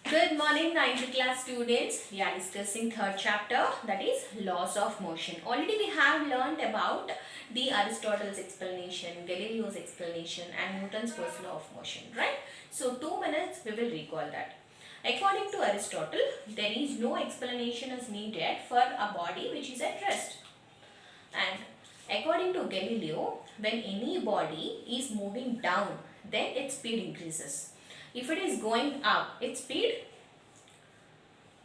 Good morning, 9th class students. We are discussing third chapter, that is laws of motion. Already we have learnt about the Aristotle's explanation, Galileo's explanation and Newton's first law of motion, right? So 2 minutes we will recall that. According to Aristotle, there is no explanation is needed for a body which is at rest. And according to Galileo, when any body is moving down, then its speed increases. If it is going up, its speed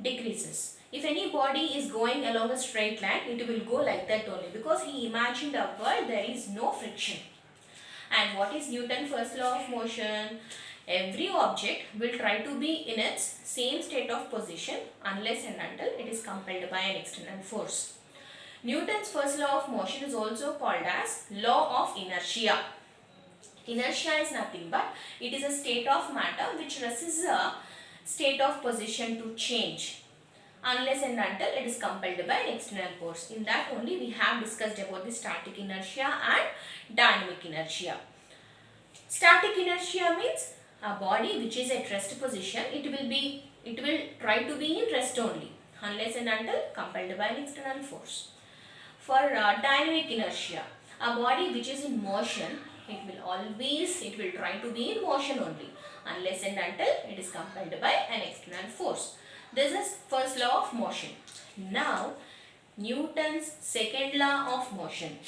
decreases. If any body is going along a straight line, it will go like that only because he imagined a world there is no friction. And what is Newton's first law of motion? Every object will try to be in its same state of position unless and until it is compelled by an external force. Newton's first law of motion is also called as law of inertia. Inertia is nothing but it is a state of matter which resists a state of position to change unless and until it is compelled by an external force. In that only we have discussed about the static inertia and dynamic inertia. Static inertia means a body which is at rest position, it will try to be in rest only unless and until compelled by an external force. For dynamic inertia, a body which is in motion, it will try to be in motion only unless and until it is compelled by an external force. This is first law of motion. Now, Newton's second law of motion.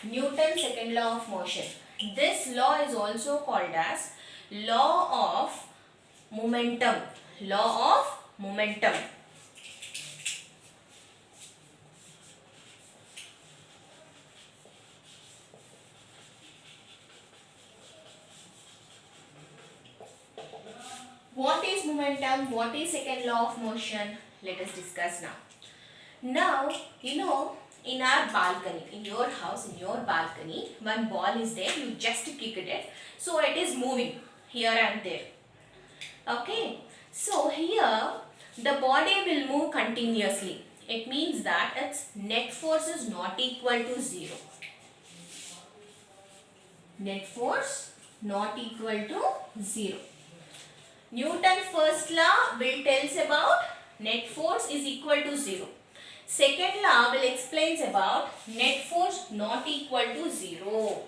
Newton's second law of motion. This law is also called as law of momentum. Law of momentum. What is momentum? What is second law of motion? Let us discuss now. Now, in our balcony, in your house, in your balcony, one ball is there, you just kicked it. So, it is moving here and there. Okay. So, here the body will move continuously. It means that its net force is not equal to 0. Net force not equal to 0. Newton's first law will tells about net force is equal to 0. Second law will explains about net force not equal to 0.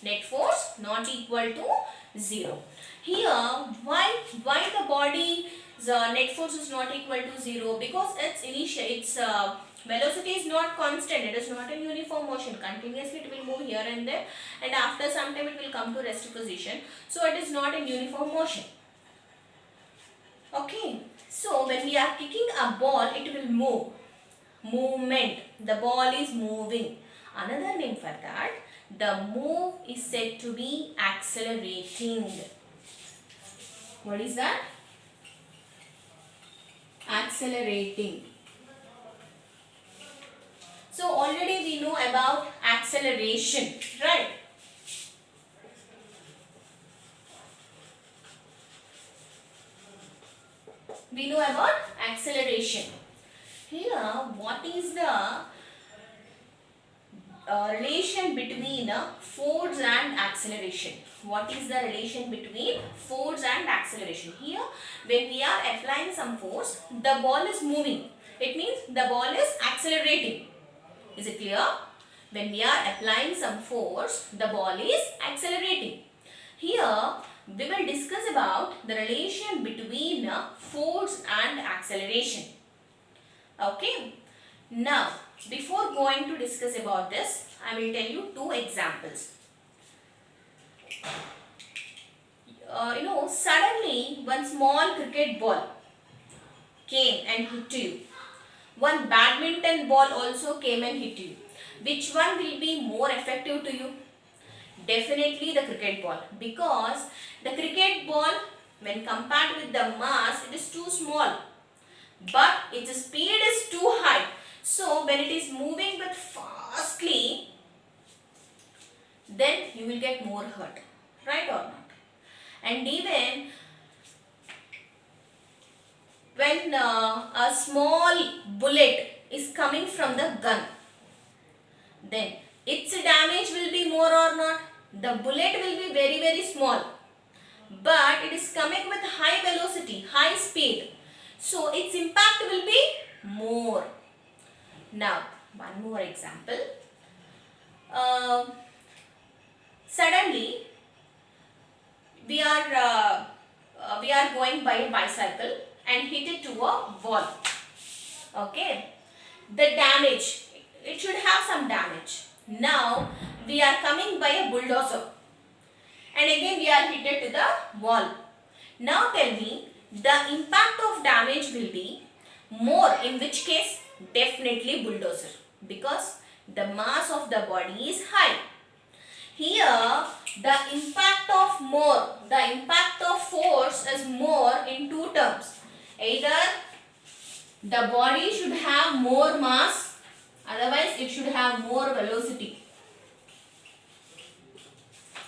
Net force not equal to 0. Here, why the body's net force is not equal to 0? Because its velocity is not constant. It is not in uniform motion. Continuously it will move here and there, and after some time it will come to rest position. So it is not in uniform motion. Okay. So when we are kicking a ball, it will move. Movement. The ball is moving. Another name for that, the move is said to be accelerating. What is that? Accelerating. So already we know about acceleration, right? We know about acceleration. Here, what is the relation between force and acceleration? What is the relation between force and acceleration? Here, when we are applying some force, the ball is moving. It means the ball is accelerating. Is it clear? When we are applying some force, the ball is accelerating. Here, we will discuss about the relation between force and acceleration. Okay. Now, before going to discuss about this, I will tell you two examples. Suddenly one small cricket ball came and hit you. One badminton ball also came and hit you. Which one will be more effective to you? Definitely the cricket ball, because the cricket ball, when compared with the mass, it is too small, but its speed is too high. So when it is moving but fastly, then you will get more hurt, right or not? And even when a small bullet is coming from the gun, then its damage will be more or not? The bullet will be very very small, but it is coming with high velocity, high speed, so its impact will be more. Now one more example. Suddenly we are going by a bicycle and hit it to a wall. Okay, the damage, it should have some damage. Now we are coming by a bulldozer and again we are hit it to the wall. Now tell me, the impact of damage will be more, in which case? Definitely bulldozer, because the mass of the body is high. Here the impact of force is more in two terms. Either the body should have more mass, otherwise it should have more velocity.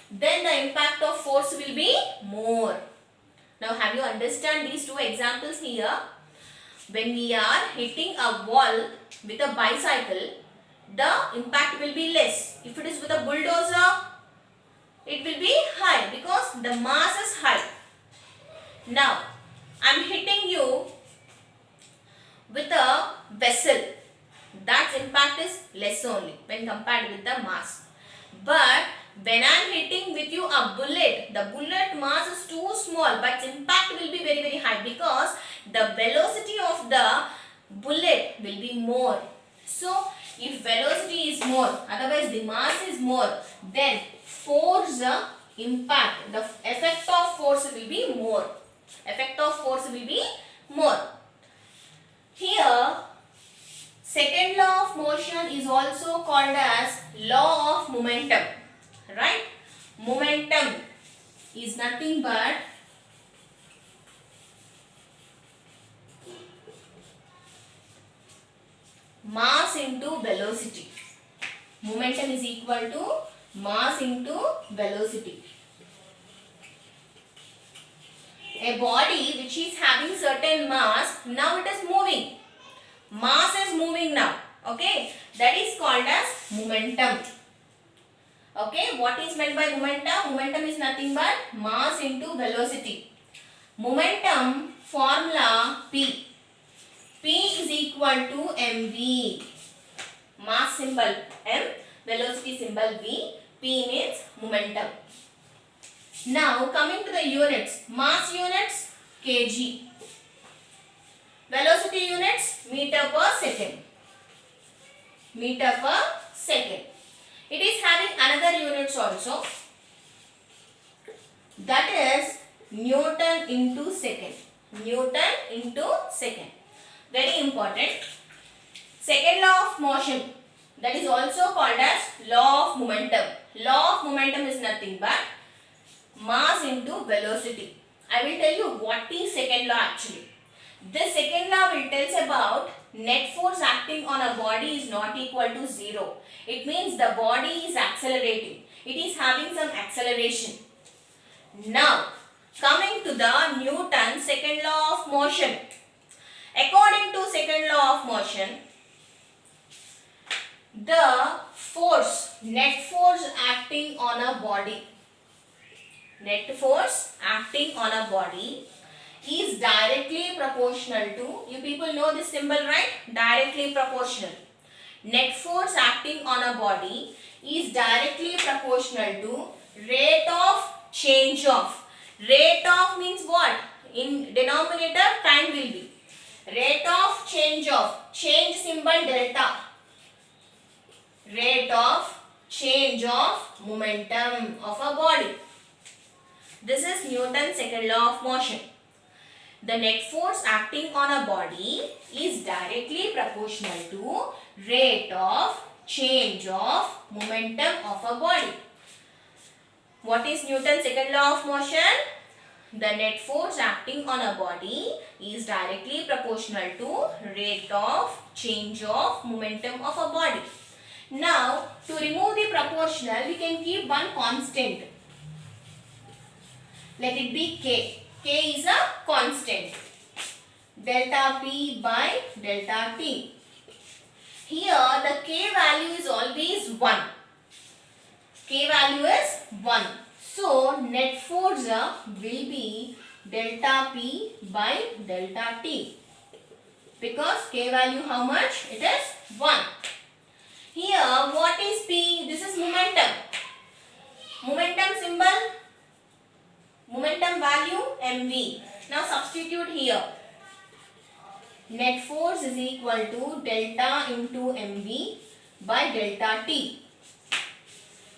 Then the impact of force will be more. Now have you understand these two examples here? When we are hitting a wall with a bicycle, the impact will be less. If it is with a bulldozer, it will be high because the mass is high. Now I am hitting you with a vessel. That impact is less only when compared with the mass. But when I am hitting with you a bullet, the bullet mass is too small, but impact will be very very high because the velocity of the bullet will be more. So if velocity is more, otherwise the mass is more, then force impact, the effect of force will be more. Effect of force will be more. Here second law of motion is also called as law of momentum, right? Momentum is nothing but mass into velocity. Momentum is equal to mass into velocity. A body which is having certain mass, now it is moving. Mass is moving now. Okay, that is called as momentum. Okay, what is meant by momentum? Momentum is nothing but mass into velocity. Momentum formula P. P is equal to mv. Mass symbol m, velocity symbol v. P means momentum. Now coming to the units. Mass units kg. Velocity units meter per second. Meter per second. It is having another units also. That is Newton into second. Newton into second. Very important. Second law of motion, that is also called as law of momentum. Law of momentum is nothing but mass into velocity. I will tell you what is second law actually. This second law will tell us about net force acting on a body is not equal to 0. It means the body is accelerating. It is having some acceleration. Now, coming to the Newton's second law of motion. According to second law of motion, the force, net force acting on a body, net force acting on a body is directly proportional to, you people know this symbol, right? Directly proportional. Net force acting on a body is directly proportional to rate of change of. Rate of means what? In denominator, time will be. Rate of change of. Change symbol delta. Rate of change of momentum of a body. This is Newton's second law of motion. The net force acting on a body is directly proportional to rate of change of momentum of a body. What is Newton's second law of motion? The net force acting on a body is directly proportional to rate of change of momentum of a body. Now, to remove the proportional, we can keep one constant. Let it be K. K is a constant. delta P by delta T. Here the K value is always 1. K value is 1. So net force will be delta P by delta T. Because K value how much? It is 1. Here what is P? This is momentum. Momentum symbol, momentum value mv. Now substitute here. Net force is equal to delta into mv by delta T.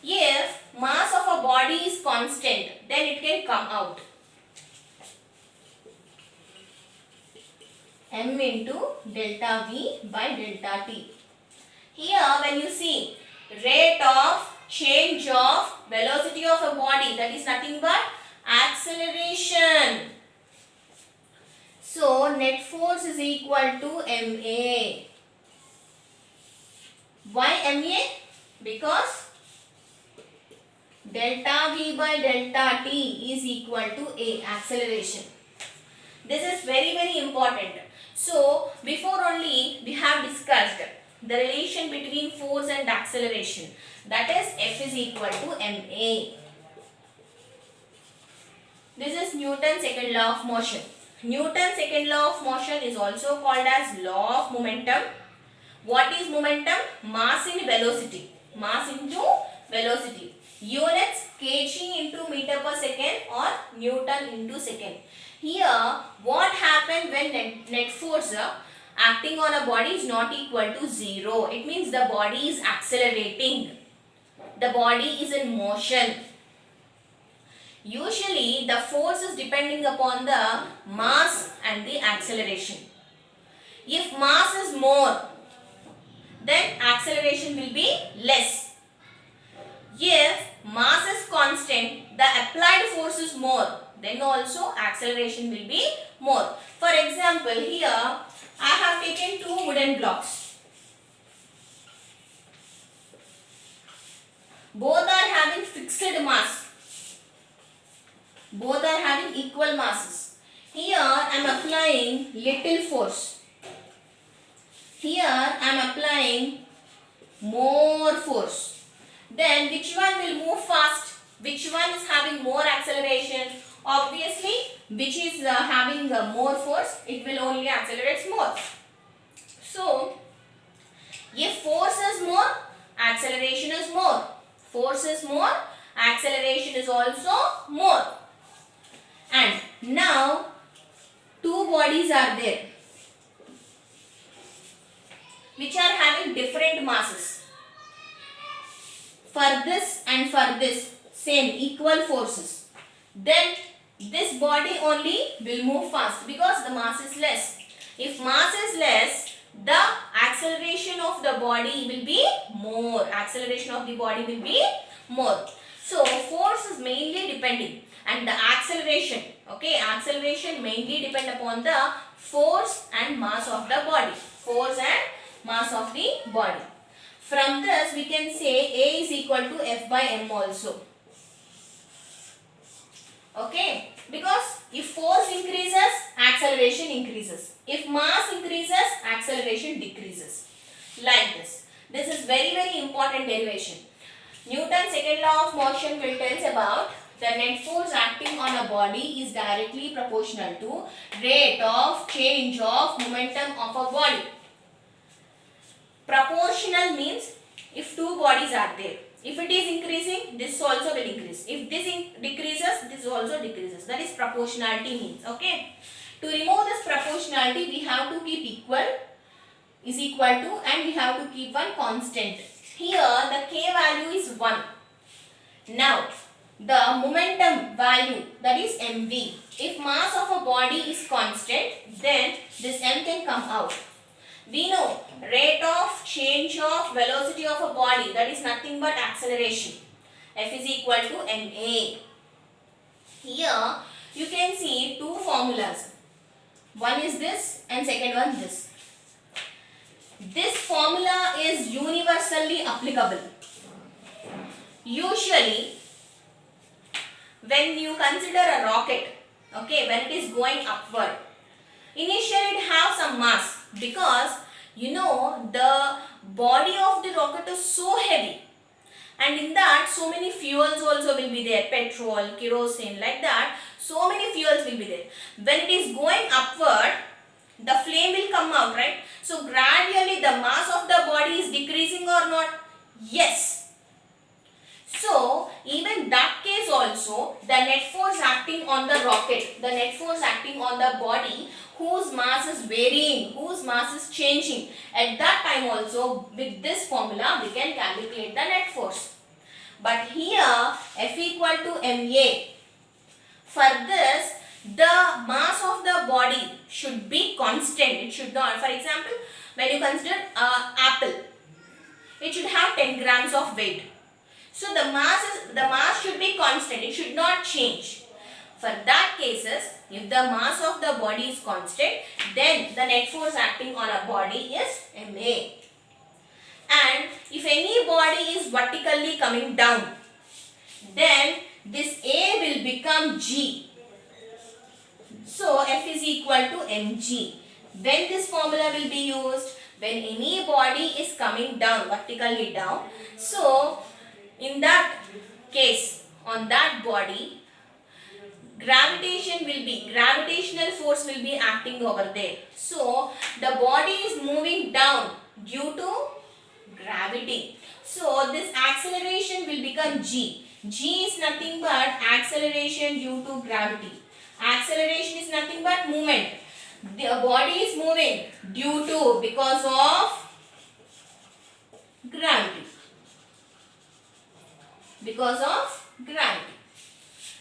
If mass of a body is constant, then it can come out. M into delta V by delta T. Here when you see rate of change of velocity of a body, that is nothing but acceleration. So net force is equal to ma. Why ma? Because delta V by delta T is equal to a, acceleration. This is very very important. So before only we have discussed the relation between force and acceleration, that is F is equal to ma. This is Newton's second law of motion. Newton's second law of motion is also called as law of momentum. What is momentum? Mass in velocity. Mass into velocity. Units kg into meter per second or Newton into second. Here what happened when net force acting on a body is not equal to 0. It means the body is accelerating. The body is in motion. Usually the force is depending upon the mass and the acceleration. If mass is more, then acceleration will be less. If mass is constant, the applied force is more, then also acceleration will be more. For example, here I have taken two wooden blocks. Both are having fixed mass. Both are having equal masses. Here I am applying little force. Here I am applying more force. Then which one will move fast? Which one is having more acceleration? Obviously, which is having more force, it will only accelerate more. So, if force is more, acceleration is more. Force is more, acceleration is also more. And now, two bodies are there which are having different masses. For this and for this, same equal forces. Then this body only will move fast because the mass is less. If mass is less, the acceleration of the body will be more. Acceleration of the body will be more. So force is mainly depending, and the acceleration, okay, acceleration mainly depend upon the force and mass of the body. Force and mass of the body. From this we can say A is equal to F by M also. Okay, because if force increases, acceleration increases. If mass increases, acceleration decreases. Like this. This is very very important derivation. Newton's second law of motion will tell us about the net force acting on a body is directly proportional to rate of change of momentum of a body. Proportional means if two bodies are there, if it is increasing, this also will increase. If this decreases, this also decreases. That is proportionality means. Okay. To remove this proportionality, we have to keep equal is equal to, and we have to keep one constant. Here the K value is 1. Now the momentum value, that is mv. If mass of a body is constant, then this m can come out. We know rate of change of velocity of a body, that is nothing but acceleration. F is equal to ma. Here you can see two formulas. One is this and second one this. This formula is universally applicable. Usually when you consider a rocket, okay, when it is going upward, Initially it have some mass because the body of the rocket is so heavy, and in that so many fuels also will be there, petrol, kerosene, like that. So many fuels will be there. When it is going upward, the flame will come out, right? So gradually the mass of the body is decreasing or not? Yes. So even that case also, the net force acting on the rocket, the net force acting on the body whose mass is varying, whose mass is changing, at that time also with this formula we can calculate the net force. But here F equal to ma. For this, the mass of the body should be constant. It should not, for example, when you consider apple, it should have 10 grams of weight. So the mass should be constant. It should not change. For that cases, if the mass of the body is constant, then the net force acting on a body is ma. And if any body is vertically coming down, then this A will become G. So F is equal to mg. When this formula will be used? When any body is coming down, vertically down. So in that case, on that body, gravitational force will be acting over there. So the body is moving down due to gravity. So this acceleration will become g. G is nothing but acceleration due to gravity. Acceleration is nothing but movement. The body is moving because of gravity. Because of gravity.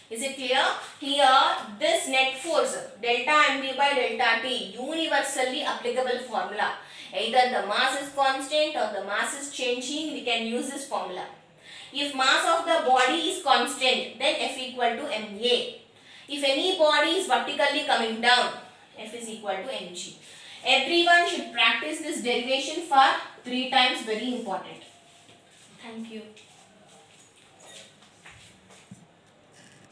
Is it clear? Here, this net force, delta mv by delta t, universally applicable formula. Either the mass is constant or the mass is changing, we can use this formula. If mass of the body is constant, then F equal to ma. If any body is vertically coming down, F is equal to mg. Everyone should practice this derivation for 3 times, very important. Thank you.